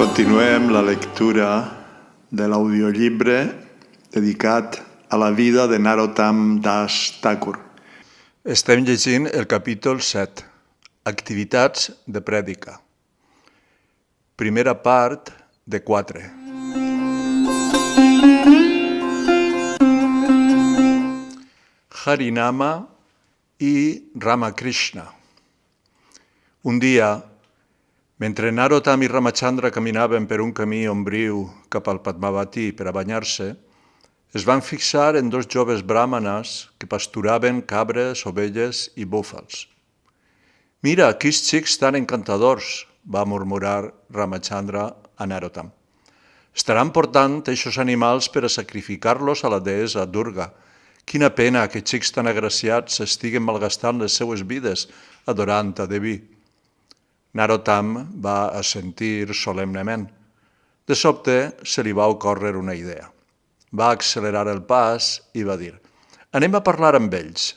Continuem la lectura de l'audiollibre dedicat a la vida de Narottam Das Thakur. Estem llegint el capítol 7, Activitats de prèdica. Primera part de 4. Harinama i Ramakrishna. Un dia, mentre Narottam i Ramachandra caminaven per un camí ombriu cap al Padmavati per a banyar-se, es van fixar en dos joves bràhmanes que pasturaven cabres, ovelles i búfals. «Mira, quins xics tan encantadors!», va murmurar Ramachandra a Narottam. «Estaran portant eixos animals per a sacrificar-los a la deessa Durga. Quina pena que xics tan agraciats estiguen malgastant les seues vides adorant a Devi». Narottam va assentir solemnement. De sobte se li va ocórrer una idea. Va accelerar el pas i va dir: «Anem a parlar amb ells».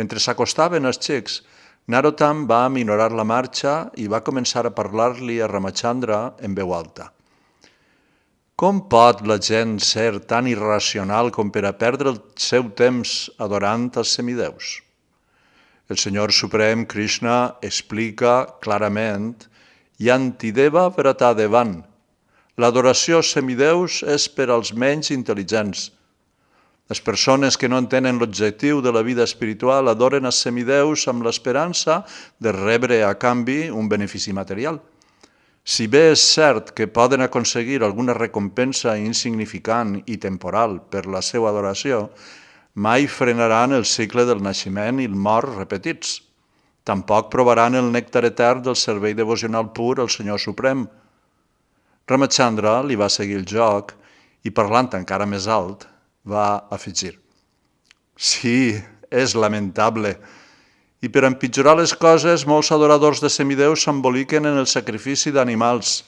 Mentre s'acostaven els xics, Narottam va aminorar la marxa i va començar a parlar-li a Ramachandra en veu alta. «Com pot la gent ser tan irracional com per a perdre el seu temps adorant els semideus? El Senyor Suprem Krishna explica clarament Yantideva Vratadevan. L'adoració als semideus és per als menys intel·ligents. Les persones que no entenen l'objectiu de la vida espiritual adoren els semideus amb l'esperança de rebre a canvi un benefici material. Si bé és cert que poden aconseguir alguna recompensa insignificant i temporal per la seva adoració, mai frenaran el cicle del naixement i el mort repetits. Tampoc provaran el nèctar etern del servei devocional pur al Senyor Suprem. Ramachandra li va seguir el joc i, parlant encara més alt, va afegir: «Sí, és lamentable. I per empitjorar les coses, molts adoradors de semideus s'emboliquen en el sacrifici d'animals.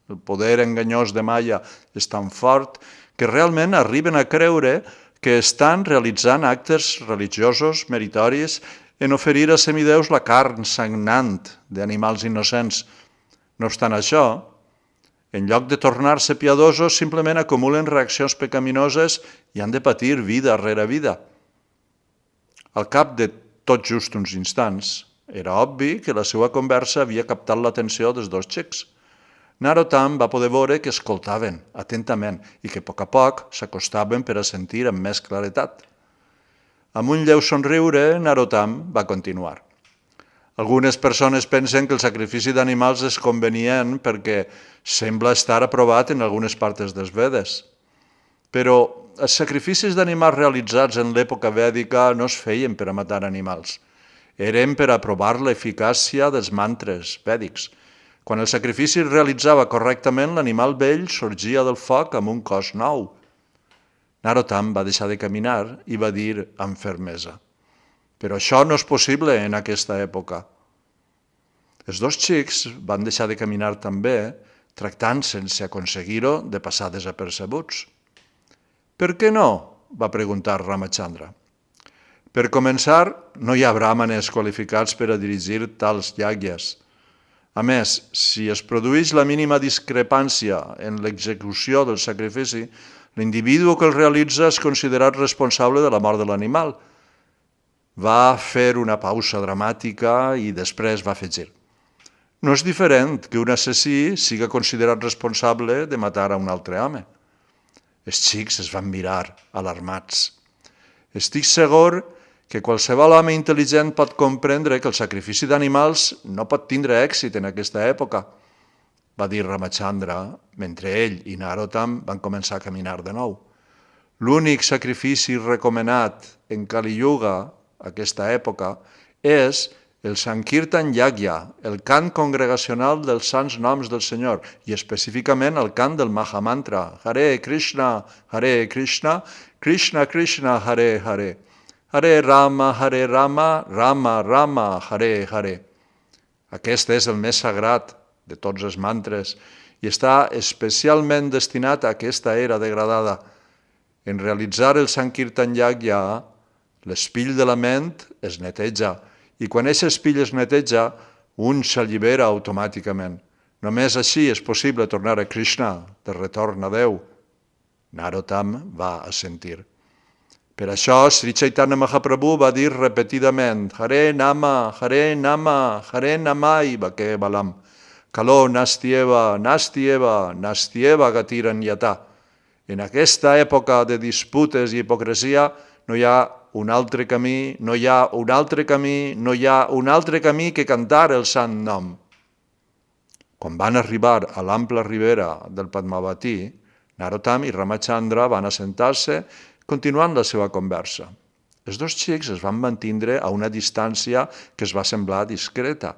El poder enganyós de Maya és tan fort que realment arriben a creure que estan realitzant actes religiosos meritoris en oferir als semideus la carn sagnant d'animals innocents. No obstant això, en lloc de tornar-se piadosos, simplement acumulen reaccions pecaminoses i han de patir vida rere vida». Al cap de tot just uns instants, era obvi que la seva conversa havia captat l'atenció dels dos xics. Narottam va poder veure que escoltaven atentament i que a poc s'acostaven per a sentir amb més claretat. Amb un lleu somriure, Narottam va continuar. «Algunes persones pensen que el sacrifici d'animals és convenient perquè sembla estar aprovat en algunes parts dels Vedes. Però els sacrificis d'animals realitzats en l'època vèdica no es feien per a matar animals. Eren per a provar l'eficàcia dels mantres vèdics. Quan el sacrifici es realitzava correctament, l'animal vell sorgia del foc amb un cos nou». Narottam va deixar de caminar i va dir amb fermesa: «Però això no és possible en aquesta època». Els dos xics van deixar de caminar també, tractant sense aconseguir-ho de passar desapercebuts. «Per què no?», va preguntar Ramachandra. «Per començar, no hi ha bràhmanes qualificats per a dirigir tals yagyas. A més, si es produeix la mínima discrepància en l'execució del sacrifici, l'individu que el realitza és considerat responsable de la mort de l'animal». Va fer una pausa dramàtica i després va afegir: «No és diferent que un assassí siga considerat responsable de matar a un altre home». Els xics es van mirar, alarmats. «Estic segur que qualsevol home intel·ligent pot comprendre que el sacrifici d'animals no pot tindre èxit en aquesta època», va dir Ramachandra, mentre ell i Narottam van començar a caminar de nou. «L'únic sacrifici recomanat en Kali Yuga, aquesta època, és el Sankirtan Yagya, el cant congregacional dels sants noms del Senyor, i específicament el cant del Mahamantra, Hare Krishna, Krishna Krishna, Hare Hare, Hare Rama, Rama Rama, Hare Hare». Aquest és el més sagrat de tots els mantres i està especialment destinat a aquesta era degradada. En realitzar el Sankirtan Yagya, l'espill de la ment es neteja, i quan aquest espill es neteja, un s'allibera automàticament. Només així és possible tornar a Krishna, de retorn a Déu. Narottam va assentir. Per això, Sri Chaitanya Mahaprabhu va dir repetidament Hare Nama, Hare Nama, Hare Namaiva Kevalam, Kalo Nastieva, Nastieva, Nastieva Gatiran Yata. En aquesta època de disputes i hipocresia no hi ha un altre camí, no hi ha un altre camí, no hi ha un altre camí que cantar el sant nom. Quan van arribar a l'ampla ribera del Padmavati, Narottam i Ramachandra van assentar-se continuant la seva conversa. Els dos xics es van mantindre a una distància que es va semblar discreta.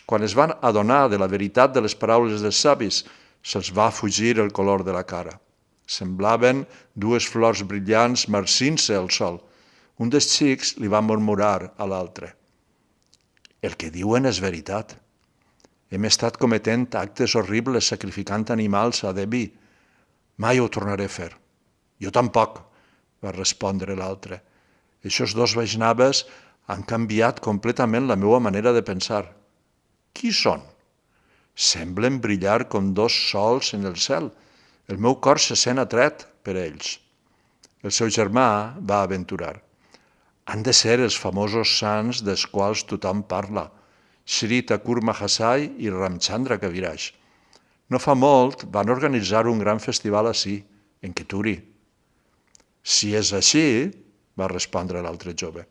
Quan es van adonar de la veritat de les paraules dels savis, se'ls va fugir el color de la cara. Semblaven dues flors brillants marcint-se al sol. Un dels xics li va murmurar a l'altre. El que diuen és veritat. Hem estat cometent actes horribles sacrificant animals a Devi. Mai ho tornaré a fer. Jo tampoc, va respondre l'altre. Aquests dos Vaishnaves han canviat completament la meva manera de pensar. Qui són? Semblen brillar com dos sols en el cel. El meu cor se sent atret per ells. El seu germà va aventurar. Han de ser els famosos sants dels quals tothom parla, Sri Thakur Mahasai i Ramchandra Kaviraj. No fa molt van organitzar un gran festival ací, en Keturi. Si és així, va respondre l'altre jove,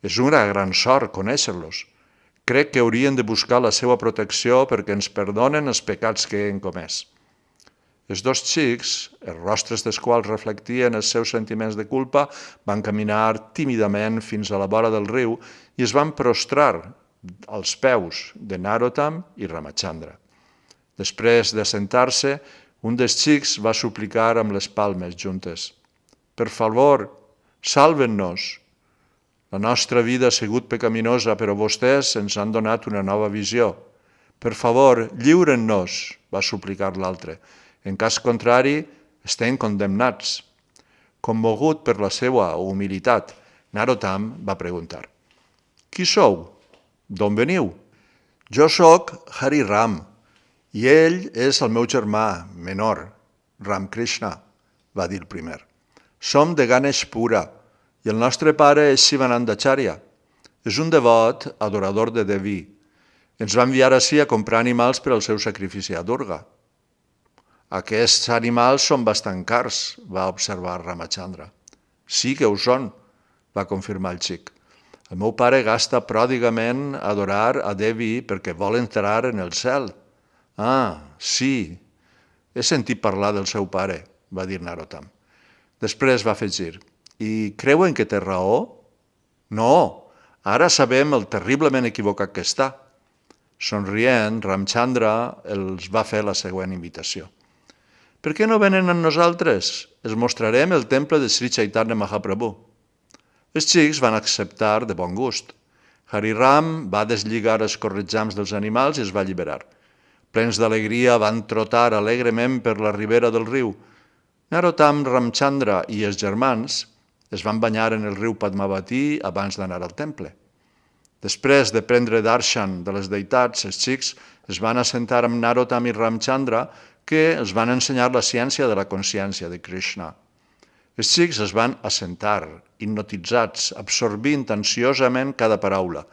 és una gran sort conèixer-los. Crec que haurien de buscar la seva protecció perquè ens perdonen els pecats que hem comès. Els dos xics, els rostres dels quals reflectien els seus sentiments de culpa, van caminar tímidament fins a la vora del riu i es van prostrar als peus de Narottam i Ramachandra. Després d'assentar-se, un dels xics va suplicar amb les palmes juntes. Per favor, salven-nos. La nostra vida ha sigut pecaminosa, però vostès ens han donat una nova visió. Per favor, lliuren-nos, va suplicar l'altre. En cas contrari, estem condemnats. Commogut per la seva humilitat, Narottam va preguntar. Qui sou? D'on veniu? Jo sóc Hari Ram i ell és el meu germà menor, Ram Krishna, va dir el primer. Som de Ganeshpura i el nostre pare és Shivanandacharya. És un devot adorador de Devi. Ens va enviar ací a comprar animals per al seu sacrifici a Durga. Aquests animals són bastant cars, va observar Ramachandra. Sí que ho són, va confirmar el xic. El meu pare gasta pròdigament a adorar a Devi perquè vol entrar en el cel. Ah, sí, he sentit parlar del seu pare, va dir Narottam. Després va afegir, i creuen que té raó? No, ara sabem el terriblement equivocat que està. Somrient, Ramchandra els va fer la següent invitació. Per què no venen amb nosaltres? Els mostrarem el temple de Sri Chaitanya Mahaprabhu. Els xics van acceptar de bon gust. Hari Ram va deslligar els corretjams dels animals i es va alliberar. Plens d'alegria van trotar alegrement per la ribera del riu. Narottam, Ramchandra i els germans es van banyar en el riu Padmavati abans d'anar al temple. Després de prendre darshan de les deïtats, els xics es van assentar amb Narottam i Ramchandra que els van ensenyar la ciència de la consciència de Krishna. Els xics es van assentar, hipnotitzats, absorbint ansiosament cada paraula.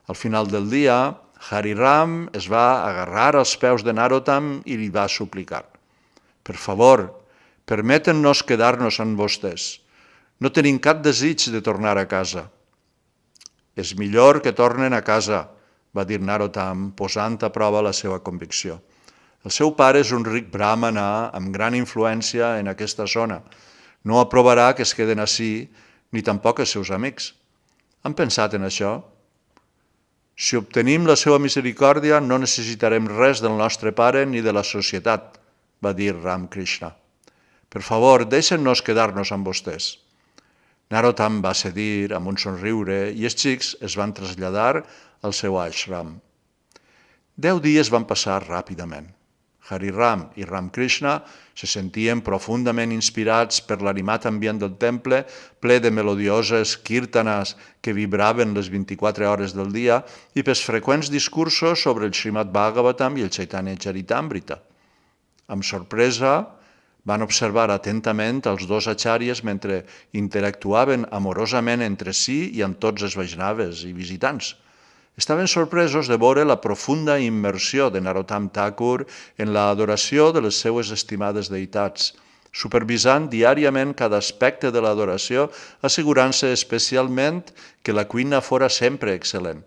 Al final del dia, Hari Ram es va agarrar als peus de Narottam i li va suplicar. Per favor, permeten-nos quedar-nos amb vostès. No tenim cap desig de tornar a casa. És millor que tornen a casa, va dir Narottam, posant a prova la seva convicció. El seu pare és un ric brahmana amb gran influència en aquesta zona. No aprovarà que es queden ací, ni tampoc els seus amics. Han pensat en això? Si obtenim la seva misericòrdia, no necessitarem res del nostre pare ni de la societat, va dir Ram Krishna. Per favor, deixen-nos quedar-nos amb vostès. Narottam va cedir amb un somriure i els xics es van traslladar al seu ashram. 10 dies van passar ràpidament. Hariram i Ramkrishna se sentien profundament inspirats per l'animat ambient del temple, ple de melodioses kirtanas que vibraven les 24 hores del dia i pels freqüents discursos sobre el Srimad Bhagavatam i el Chaitanya Charitamrita. Amb sorpresa, van observar atentament els dos acharyas mentre interactuaven amorosament entre si i amb tots els Vaishnaves i visitants. Estaven sorpresos de veure la profunda immersió de Narottam Thakur en l'adoració de les seues estimades deïtats, supervisant diàriament cada aspecte de l'adoració, assegurant-se especialment que la cuina fora sempre excel·lent.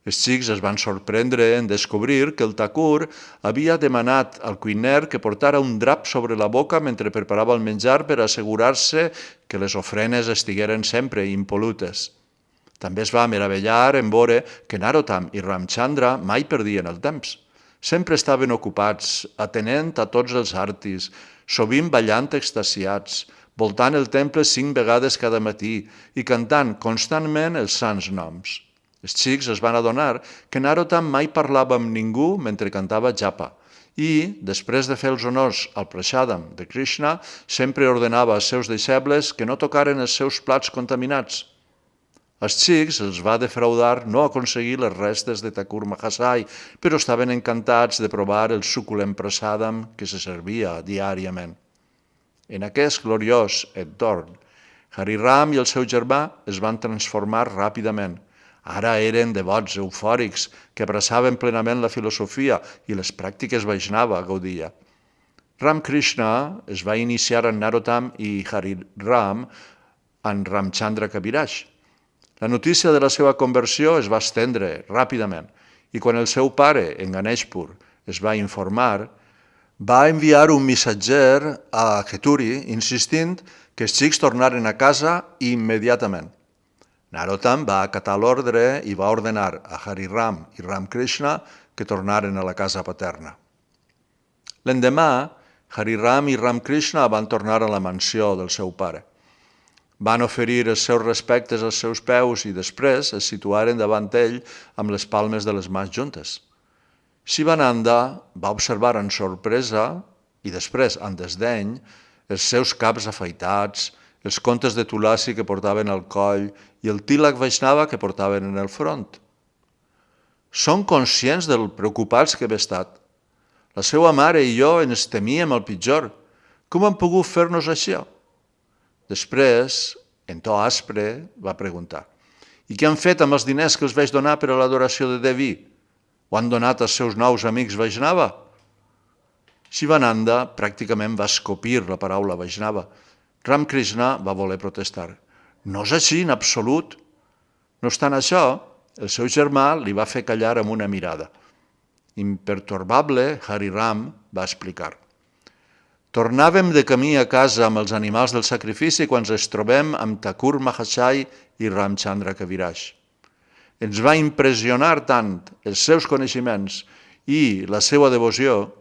Els xics es van sorprendre en descobrir que el Thakur havia demanat al cuiner que portara un drap sobre la boca mentre preparava el menjar per assegurar-se que les ofrenes estigueren sempre impolutes. També es va meravellar en veure que Narottam i Ramchandra mai perdien el temps. Sempre estaven ocupats, atenent a tots els artis, sovint ballant extasiats, voltant el temple 5 vegades cada matí i cantant constantment els sants noms. Els xics es van adonar que Narottam mai parlava amb ningú mentre cantava japa i, després de fer els honors al prashadam de Krishna, sempre ordenava als seus deixebles que no tocaren els seus plats contaminats. Als xics els va defraudar no aconseguir les restes de Thakur Mahasai, però estaven encantats de provar el suculent prasadam que se servia diàriament. En aquest gloriós entorn, Hariram i el seu germà es van transformar ràpidament. Ara eren devots eufòrics que abraçaven plenament la filosofia i les pràctiques Vaishnava gaudia. Ramkrishna es va iniciar en Narottam i Hariram en Ramchandra Kaviraj. La notícia de la seva conversió es va estendre ràpidament i quan el seu pare, en Ganeshpur, es va informar, va enviar un missatger a Kheturi insistint que els xics tornaren a casa immediatament. Narottam va acatar l'ordre i va ordenar a Hariram i Ramkrishna que tornaren a la casa paterna. L'endemà, Hariram i Ramkrishna van tornar a la mansió del seu pare. Van oferir els seus respectes als seus peus i després es situaren davant ell amb les palmes de les mans juntes. Shivananda va observar amb sorpresa i després amb desdeny els seus caps afaitats, els contes de Tulasi que portaven al coll i el tilak Vaishnava que portaven en el front. Són conscients del preocupats que hem estat. La seva mare i jo ens temíem el pitjor. Com han pogut fer-nos això? Després, en to aspre, va preguntar: «I què han fet amb els diners que els vaig donar per a l'adoració de Devi? Ho han donat als seus nous amics Vaishnava?» Shivananda pràcticament va escopir la paraula Vaishnava. Ramkrishna va voler protestar. «No és així, en absolut». No obstant això, el seu germà li va fer callar amb una mirada. Impertorbable, Hariram va explicar: «Tornàvem de camí a casa amb els animals del sacrifici quan ens trobem amb Thakur Mahasai i Ramchandra Kaviraj. Ens va impressionar tant els seus coneixements i la seva devoció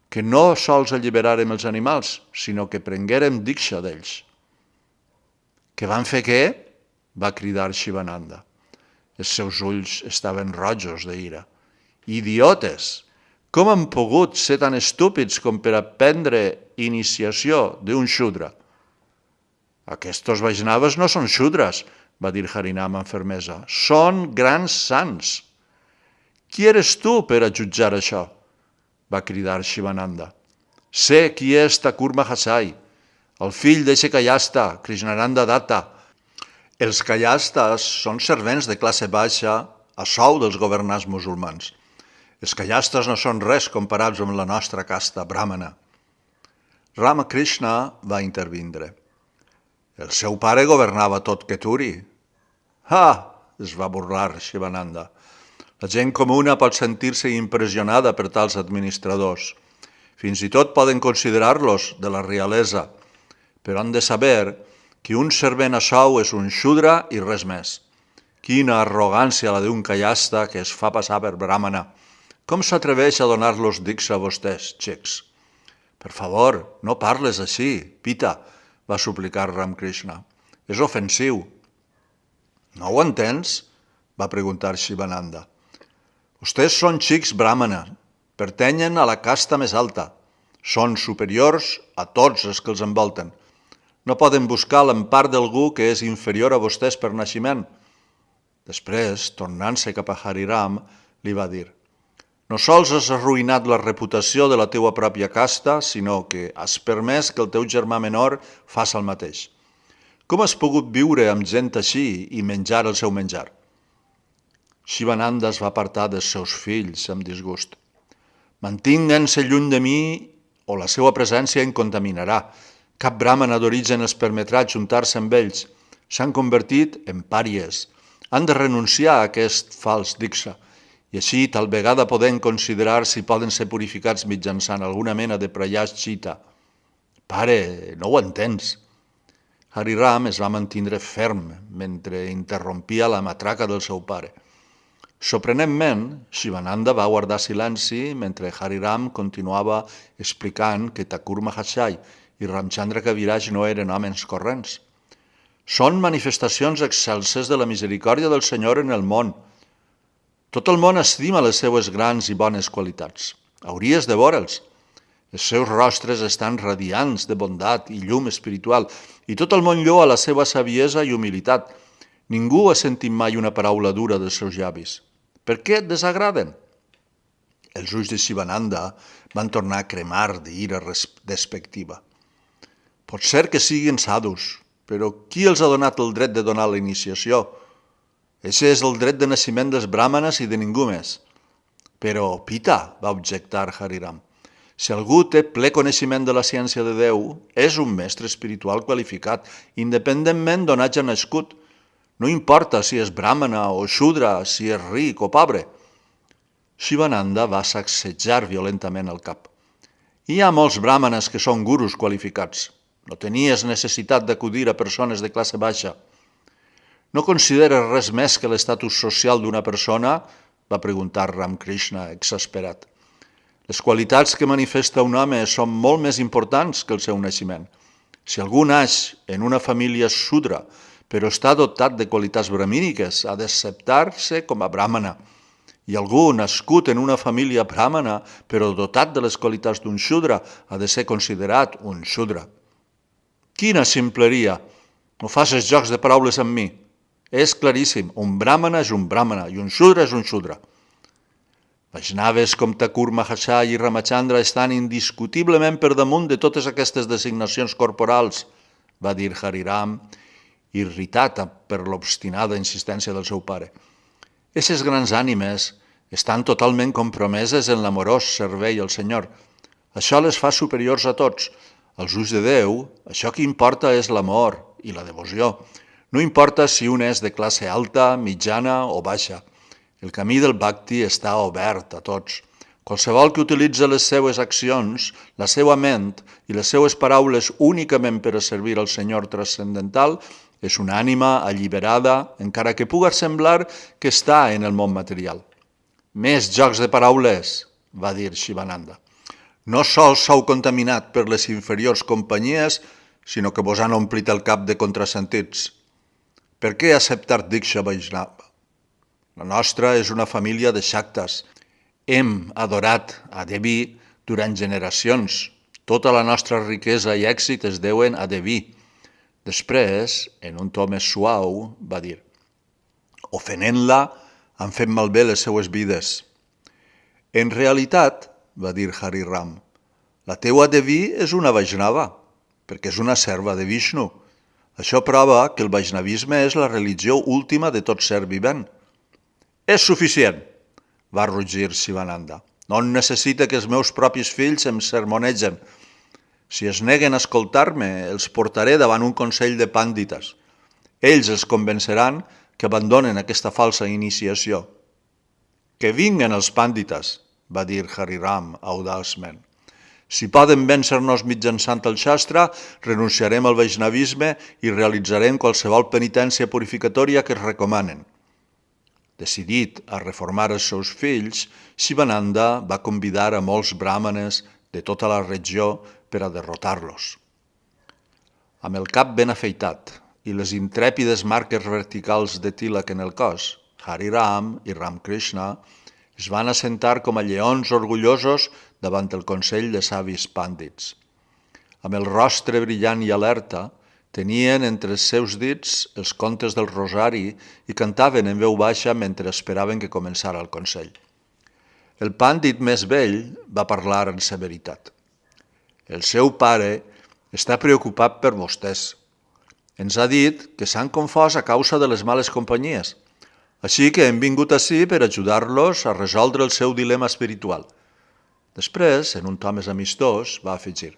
que no sols alliberàrem els animals, sinó que prenguérem diksha d'ells». «Què van fer què?», va cridar Shivananda. Els seus ulls estaven rojos d'ira. «Idiotes! Com han pogut ser tan estúpids com per aprendre iniciació d'un Shudra?» «Aquests Vaishnaves no són Shudras», va dir Harinam amb fermesa. «Són grans sants». «Qui eres tu per a jutjar això?», va cridar Shivananda. «Sé qui és Thakur Mahasai, el fill d'eixe Kayasta, Krishnananda Datta. Els Kayastas són servents de classe baixa a sou dels governants musulmans. Els Kayastas no són res comparats amb la nostra casta brahmana». Ramakrishna va intervindre. «El seu pare governava tot Kheturi». «Ha!», es va burlar Shivananda. «La gent comuna pot sentir-se impressionada per tals administradors. Fins i tot poden considerar-los de la realesa, però han de saber que un servent a sou és un Shudra i res més. Quina arrogància la d'un Kayasta que es fa passar per brahmana. Com s'atreveix a donar-los diksha a vostès, xics?» «Per favor, no parles així, Pita», va suplicar Ramkrishna. «És ofensiu». «No ho entens?», va preguntar Shivananda. «Vostès són xics brahmana Pertanyen a la casta més alta. Són superiors a tots els que els envolten. No poden buscar l'empar d'algú que és inferior a vostès per naixement. Després, tornant-se cap a Hariram, li va dir: no sols has arruïnat la reputació de la teua pròpia casta, sinó que has permès que el teu germà menor faci el mateix. Com has pogut viure amb gent així i menjar el seu menjar? Shivananda es va apartar dels seus fills amb disgust. Mantinguin-se lluny de mi o la seva presència em contaminarà. Cap brahmana d'origen els permetrà juntar-se amb ells. S'han convertit en pàries. Han de renunciar a aquest fals diksha i així tal vegada poden considerar si poden ser purificats mitjançant alguna mena de prayashchita. Pare, no ho entens. Hariram es va mantindre ferm mentre interrompia la matraca del seu pare. Sorprenentment, Shivananda va guardar silenci mentre Hariram continuava explicant que Thakur Mahashai i Ramchandra Kaviraj no eren homes corrents. Són manifestacions excelses de la misericòrdia del Senyor en el món. Tot el món estima les seues grans i bones qualitats. Hauries de veure'ls. Els seus rostres estan radiants de bondat i llum espiritual i tot el món lloa la seva saviesa i humilitat. Ningú ha sentit mai una paraula dura dels seus llavis. Per què et desagraden? Els ulls de Shivananda van tornar a cremar d'ira despectiva. Pot ser que siguin sadhus, però qui els ha donat el dret de donar la iniciació? Ese és el dret de naixement dels bràhmanes i de ningú més. Però, Pita, va objectar Hariram, si algú té ple coneixement de la ciència de Déu, és un mestre espiritual qualificat, independentment d'on hagi nascut. No importa si és bràhmana o shudra, si és ric o pobre. Shivananda va sacsejar violentament el cap. Hi ha molts bràhmanes que són gurus qualificats. No tenies necessitat d'acudir a persones de classe baixa. No consideres res més que l'estatus social d'una persona? Va preguntar Ramakrishna, exasperat. Les qualitats que manifesta un home són molt més importants que el seu naixement. Si algú naix en una família shudra, però està dotat de qualitats brahmíniques, ha d'acceptar-se com a bràhmana. I algú nascut en una família bràhmana, però dotat de les qualitats d'un shudra, ha de ser considerat un shudra. Quina ximpleria! No facis jocs de paraules amb mi. És claríssim, un bràhmana és un bràhmana i un shudra és un shudra. Vaishnaves com Thakur Mahashai i Ramachandra estan indiscutiblement per damunt de totes aquestes designacions corporals, va dir Hariram, irritat per l'obstinada insistència del seu pare. Esses grans ànimes estan totalment compromeses en l'amorós servei al Senyor. Això les fa superiors a tots. Als ulls de Déu, això que importa és l'amor i la devoció. No importa si un és de classe alta, mitjana o baixa. El camí del bhakti està obert a tots. Qualsevol que utilitza les seues accions, la seva ment i les seues paraules únicament per a servir al Senyor transcendental és una ànima alliberada, encara que pugui semblar que està en el món material. Més jocs de paraules, va dir Shivananda. No sols sou contaminat per les inferiors companyies, sinó que vos han omplit el cap de contrasentits. Per què acceptar Diksha Vaishnava? La nostra és una família de Shaktas. Hem adorat a Devi durant generacions. Tota la nostra riquesa i èxit es deuen a Devi. Després, en un to més suau, va dir: ofenent-la, han fet malbé les seues vides. En realitat, va dir Hariram, la teua Devi és una Vaishnava, perquè és una serva de Vishnu. Això prova que el Vaishnavisme és la religió última de tot ser vivent. És suficient, va rugir Shivananda. No necessita que els meus propis fills em sermonegen. Si es neguen a escoltar-me, els portaré davant un consell de pàndites. Ells els convenceran que abandonen aquesta falsa iniciació. Que vinguen els pàndites, va dir Hariram audaçment. Si poden vèncer-nos mitjançant el Shastra, renunciarem al Vaishnavisme i realitzarem qualsevol penitència purificatòria que es recomanen. Decidit a reformar els seus fills, Shivananda va convidar a molts bràhmanes de tota la regió per a derrotar-los. Amb el cap ben afeitat i les intrèpides marques verticals de Tilak en el cos, Hariram i Ramakrishna Es van assentar com a lleons orgullosos davant el consell de savis pàndits. Amb el rostre brillant i alerta, tenien entre els seus dits els contes del rosari i cantaven en veu baixa mentre esperaven que començara el consell. El pàndit més vell va parlar amb severitat. El seu pare està preocupat per vostès. Ens ha dit que s'han confós a causa de les males companyies. Així que hem vingut ací per ajudar-los a resoldre el seu dilema espiritual. Després, en un to més amistós, va afegir: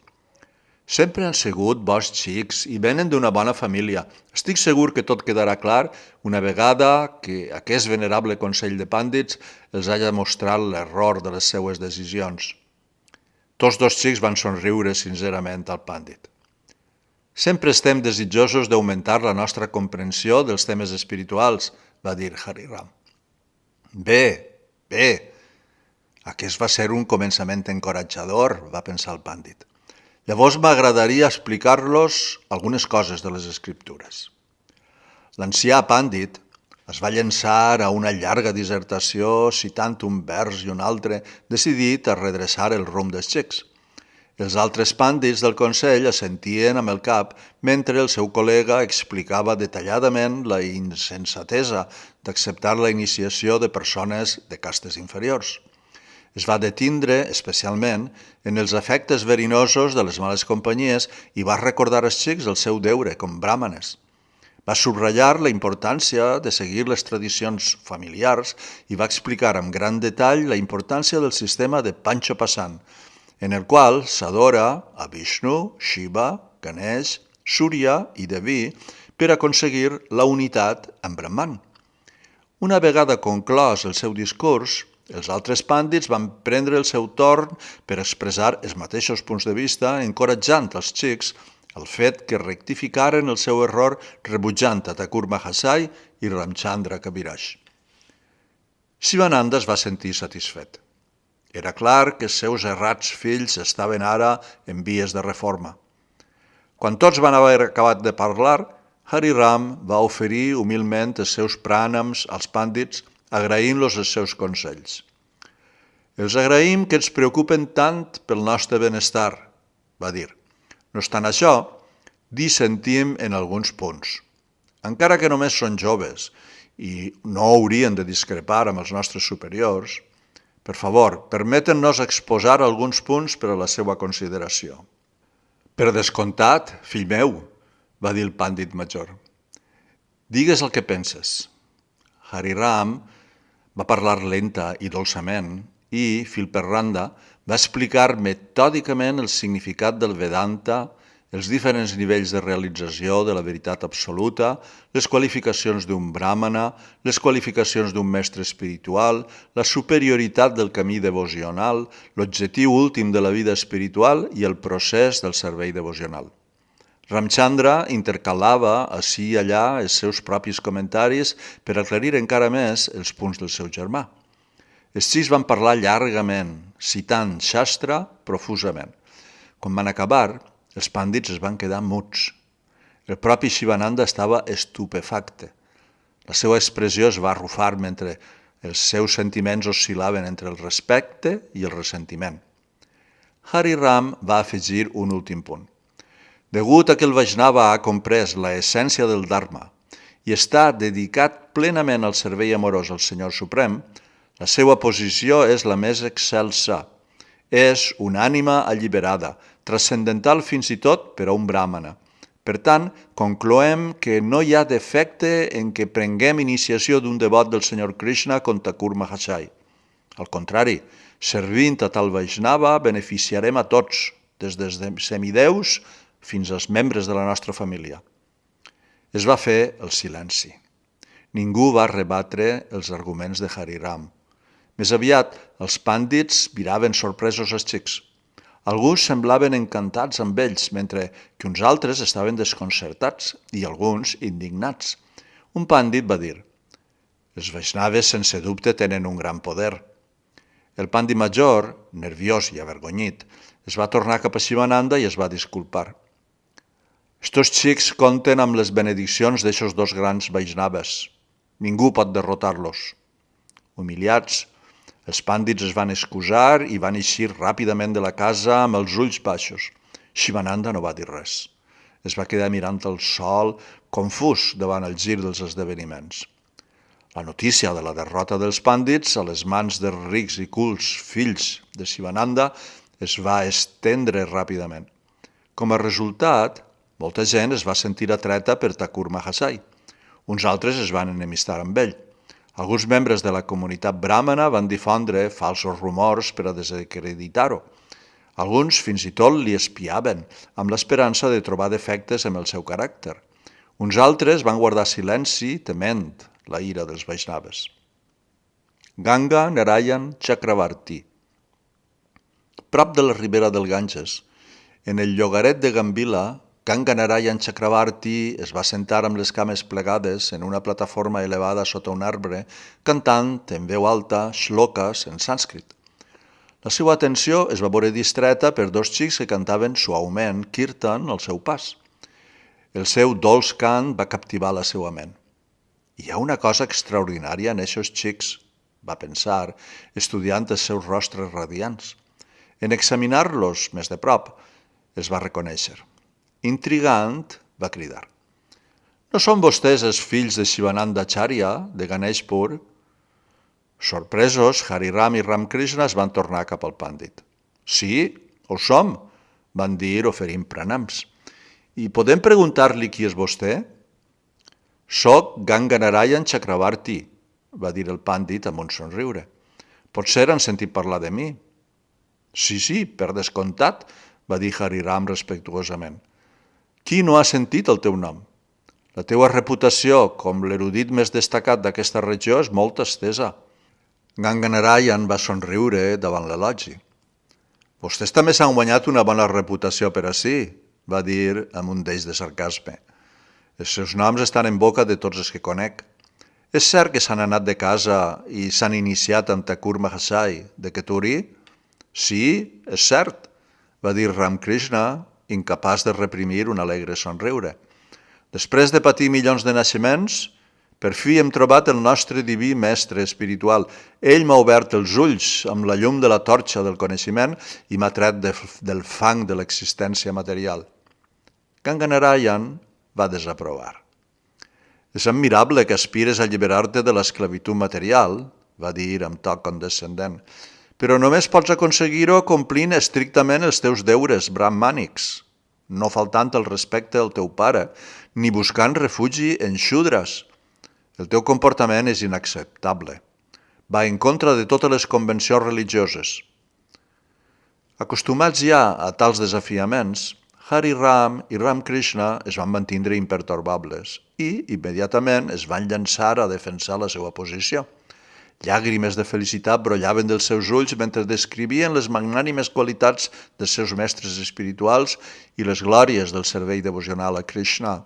sempre han sigut bons xics i venen d'una bona família. Estic segur que tot quedarà clar una vegada que aquest venerable consell de pàndits els hagi mostrat l'error de les seues decisions. Tots dos xics van somriure sincerament al pàndit. Sempre estem desitjosos d'augmentar la nostra comprensió dels temes espirituals, va dir Hari Ram. Bé, aquest va ser un començament encoratjador, va pensar el pàndit. Llavors m'agradaria explicar-los algunes coses de les escriptures. L'ancià pàndit es va llançar a una llarga dissertació citant un vers i un altre, decidit a redreçar el rumb dels xics. Els altres pàndits del consell assentien amb el cap mentre el seu col·lega explicava detalladament la insensatesa d'acceptar la iniciació de persones de castes inferiors. Es va detindre especialment en els efectes verinosos de les males companyies i va recordar als xics el seu deure com bràhmanes. Va subratllar la importància de seguir les tradicions familiars i va explicar amb gran detall la importància del sistema de Panchopasan, en el qual s'adora a Vishnu, Shiva, Ganesh, Surya i Devi per aconseguir la unitat amb Brahman. Una vegada conclòs el seu discurs, els altres pàndits van prendre el seu torn per expressar els mateixos punts de vista, encoratjant els xics el fet que rectificaren el seu error rebutjant a Thakur Mahasai i Ramchandra Kaviraj. Sivananda es va sentir satisfet. Era clar que els seus errats fills estaven ara en vies de reforma. Quan tots van haver acabat de parlar, Hari Ram va oferir humilment els seus prànams als pàndits, agraint-los els seus consells. Els agraïm que ens preocupen tant pel nostre benestar, va dir. No obstant això, dissentim en alguns punts. Encara que només són joves i no haurien de discrepar amb els nostres superiors, per favor, permeten-nos exposar alguns punts per a la seva consideració. Per descomptat, fill meu, va dir el pàndit major. Digues el que penses. Hari Ram va parlar lenta i dolçament i, fil per randa, va explicar metòdicament el significat del Vedanta, els diferents nivells de realització de la veritat absoluta, les qualificacions d'un bràhmana, les qualificacions d'un mestre espiritual, la superioritat del camí devocional, l'objectiu últim de la vida espiritual i el procés del servei devocional. Ramchandra intercalava ací i allà els seus propis comentaris per aclarir encara més els punts del seu germà. Els xics van parlar llargament, citant Shastra profusament. Quan van acabar, els pàndits es van quedar muts. El propi Shivananda estava estupefacte. La seva expressió es va arrufar mentre els seus sentiments oscil·laven entre el respecte i el ressentiment. Hari Ram va afegir un últim punt. Degut a que el Vaishnava ha comprès la essència del Dharma i està dedicat plenament al servei amorós al Senyor Suprem, la seva posició és la més excelsa. És una ànima alliberada, transcendental fins i tot per a un bràhmana. Per tant, concloem que no hi ha defecte en què prenguem iniciació d'un devot del Senyor Krishna com Thakur Mahasai. Al contrari, servint a tal Vaishnava beneficiarem a tots, des dels semideus fins als membres de la nostra família. Es va fer el silenci. Ningú va rebatre els arguments de Hari Ram. Més aviat, els pàndits miraven sorpresos als xics. Alguns semblaven encantats amb ells, mentre que uns altres estaven desconcertats i alguns indignats. Un pàndit va dir: els Vaishnaves sense dubte tenen un gran poder. El pàndit major, nerviós i avergonyit, es va tornar cap a Shivananda i es va disculpar. Estos xics compten amb les benediccions d'eixos dos grans Vaishnaves. Ningú pot derrotar-los. Humiliats, Els pàndits es van excusar i van eixir ràpidament de la casa amb els ulls baixos. Shivananda no va dir res. Es va quedar mirant el sol, confús davant el gir dels esdeveniments. La notícia de la derrota dels pàndits a les mans dels rics i cults fills de Shivananda es va estendre ràpidament. Com a resultat, molta gent es va sentir atreta per Thakur Mahasai. Uns altres es van enemistar amb ell. Alguns membres de la comunitat bràhmana van difondre falsos rumors per a desacreditar-ho. Alguns fins i tot li espiaven, amb l'esperança de trobar defectes en el seu caràcter. Uns altres van guardar silenci tement la ira dels Vaishnaves. Ganga Narayan Chakravarti. Prop de la ribera del Ganges, en el llogaret de Gambila, Ganga Narayan Chakravarti es va sentar amb les cames plegades en una plataforma elevada sota un arbre, cantant en veu alta shlokas en sànscrit. La seva atenció es va veure distreta per dos xics que cantaven suaument kirtan al seu pas. El seu dolç cant va captivar la seva ment. Hi ha una cosa extraordinària en aquests xics, va pensar, estudiant els seus rostres radiants. En examinar-los més de prop, es va reconèixer. Intrigant, va cridar. No són vostès els fills de Shivananda Acharya, de Ganeshpur? Sorpresos, Hariram i Ramkrishna es van tornar cap al pàndit. Sí, ho som, van dir oferint pranams. I podem preguntar-li qui és vostè? Soc Ganga Narayan Chakravarti, va dir el pàndit amb un somriure. Potser han sentit parlar de mi. Sí, per descomptat, va dir Hariram respectuosament. Qui no ha sentit el teu nom? La teua reputació com l'erudit més destacat d'aquesta regió és molt estesa. Ganga Narayan va somriure davant l'elogi. Vostès també s'han guanyat una bona reputació per ací, va dir amb un deix de sarcasme. Els seus noms estan en boca de tots els que conec. És cert que s'han anat de casa i s'han iniciat amb Thakur Mahasai de Keturi? Sí, és cert, va dir Ramkrishna, incapaç de reprimir un alegre somriure. Després de patir milions de naixements, per fi hem trobat el nostre diví mestre espiritual. Ell m'ha obert els ulls amb la llum de la torxa del coneixement i m'ha tret del fang de l'existència material. Ganga Narayan va desaprovar. És admirable que aspires a alliberar-te de l'esclavitud material, va dir amb to condescendent, però només pots aconseguir-ho complint estrictament els teus deures brahmànics, no faltant el respecte al teu pare, ni buscant refugi en xudres. El teu comportament és inacceptable. Va en contra de totes les convencions religioses. Acostumats ja a tals desafiaments, Hariram i Ramkrishna es van mantindre impertorbables i immediatament es van llançar a defensar la seva posició. Llàgrimes de felicitat brollaven dels seus ulls mentre descrivien les magnànimes qualitats dels seus mestres espirituals i les glòries del servei devocional a Krishna.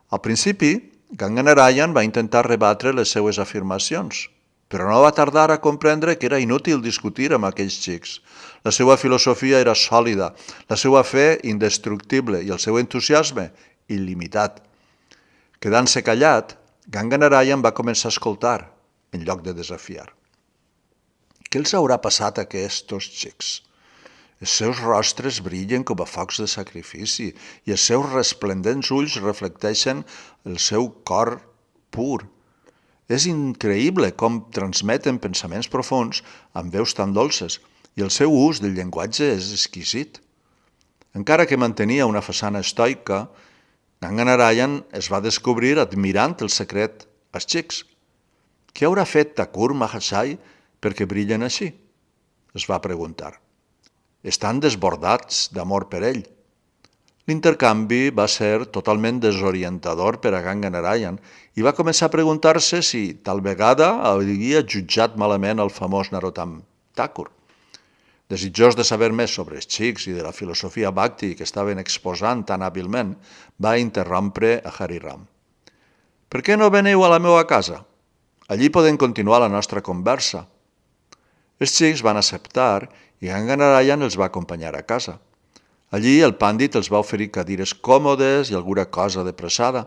Al principi, Ganga Narayan va intentar rebatre les seues afirmacions, però no va tardar a comprendre que era inútil discutir amb aquells xics. La seva filosofia era sòlida, la seva fe indestructible i el seu entusiasme il·limitat. Quedant-se callat, Ganga Narayan va començar a escoltar, en lloc de desafiar. Què els haurà passat a aquests xics? Els seus rostres brillen com a focs de sacrifici i els seus resplendents ulls reflecteixen el seu cor pur. És increïble com transmeten pensaments profuns amb veus tan dolces i el seu ús del llenguatge és exquisit. Encara que mantenia una façana estoica, Ganga Narayan es va descobrir admirant el secret als xics. Què haurà fet Thakur Mahasai perquè brillen així? Es va preguntar. Estan desbordats d'amor per ell. L'intercanvi va ser totalment desorientador per a Ganga Narayan i va començar a preguntar-se si tal vegada havia jutjat malament el famós Narottam Thakur. Desitjós de saber més sobre els xics i de la filosofia bhakti que estaven exposant tan hàbilment, va interrompre a Hariram. Per què no veniu a la meva casa? Allí podem continuar la nostra conversa. Els xics van acceptar i Ganga Narayan els va acompanyar a casa. Allí el pàndit els va oferir cadires còmodes i alguna cosa de pressada.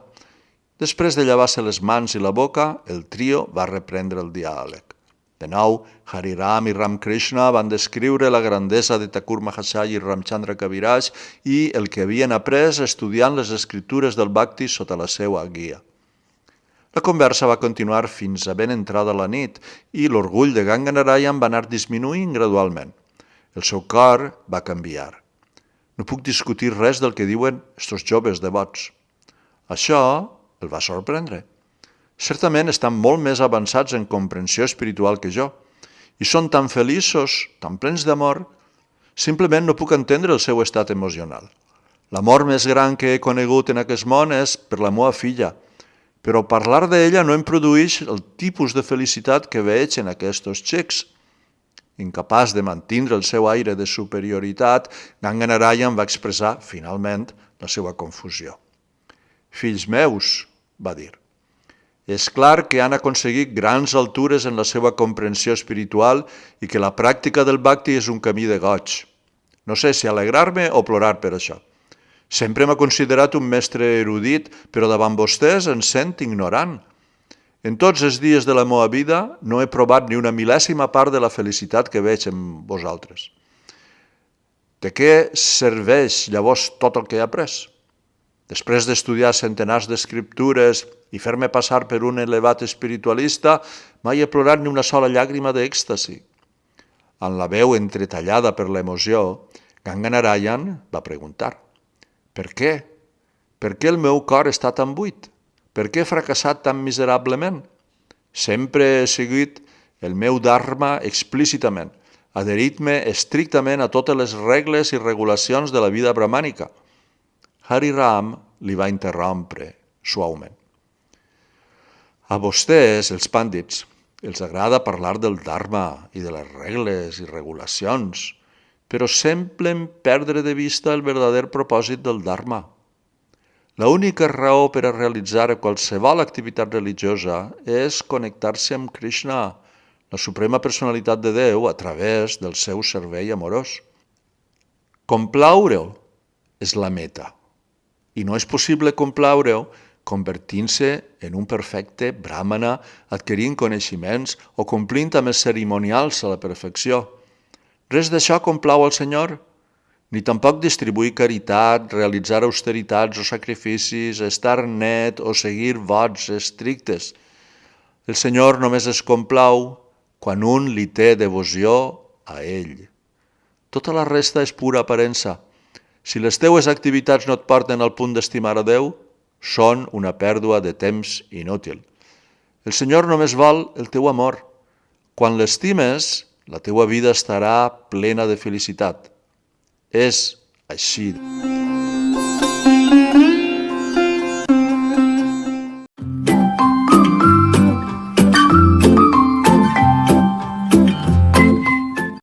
Després de llevar-se les mans i la boca, el trio va reprendre el diàleg. De nou, Hariram i Ramakrishna van descriure la grandesa de Thakur Mahasaya i Ramchandra Kaviraj i el que havien après estudiant les escritures del Bhakti sota la seva guia. La conversa va continuar fins a ben entrada la nit i l'orgull de Ganga Narayan va anar disminuint gradualment. El seu cor va canviar. No puc discutir res del que diuen estos joves devots. Això el va sorprendre. Certament estan molt més avançats en comprensió espiritual que jo i són tan feliços, tan plens d'amor, simplement no puc entendre el seu estat emocional. L'amor més gran que he conegut en aquest món és per la meva filla, però parlar d'ella no em produeix el tipus de felicitat que veig en aquests xics. Incapaç de mantindre el seu aire de superioritat, Ganga Narayan va expressar, finalment, la seva confusió. «Fills meus», va dir, «és clar que han aconseguit grans altures en la seva comprensió espiritual i que la pràctica del Bhakti és un camí de goig. No sé si alegrar-me o plorar per això. Sempre m'ha considerat un mestre erudit, però davant vostès em sent ignorant. En tots els dies de la meva vida no he provat ni una mil·lèsima part de la felicitat que veig en vosaltres. De què serveix llavors tot el que he après? Després d'estudiar centenars d'escriptures i fer-me passar per un elevat espiritualista, mai he plorat ni una sola llàgrima d'èxtasi». En la veu entretallada per l'emoció, Ganga Narayan va preguntar: «Per què? Per què el meu cor està tan buit? Per què he fracassat tan miserablement? Sempre he seguit el meu dharma explícitament, adherit-me estrictament a totes les regles i regulacions de la vida brahmànica». Hariram li va interrompre suaument. A vostès, els pàndits, els agrada parlar del dharma i de les regles i regulacions, però semblen perdre de vista el verdader propòsit del dharma. L'única raó per a realitzar qualsevol activitat religiosa és connectar-se amb Krishna, la suprema personalitat de Déu, a través del seu servei amorós. Complaure-ho és la meta. I no és possible complaure-ho convertint-se en un perfecte bràhmana, adquirint coneixements o complint amb els cerimonials a la perfecció. Res d'això complau al Senyor, ni tampoc distribuir caritat, realitzar austeritats o sacrificis, estar net o seguir vots estrictes. El Senyor només es complau quan un li té devoció a ell. Tota la resta és pura aparença. Si les teues activitats no et porten al punt d'estimar a Déu, són una pèrdua de temps inútil. El Senyor només vol el teu amor. Quan l'estimes, la teua vida estarà plena de felicitat. És així.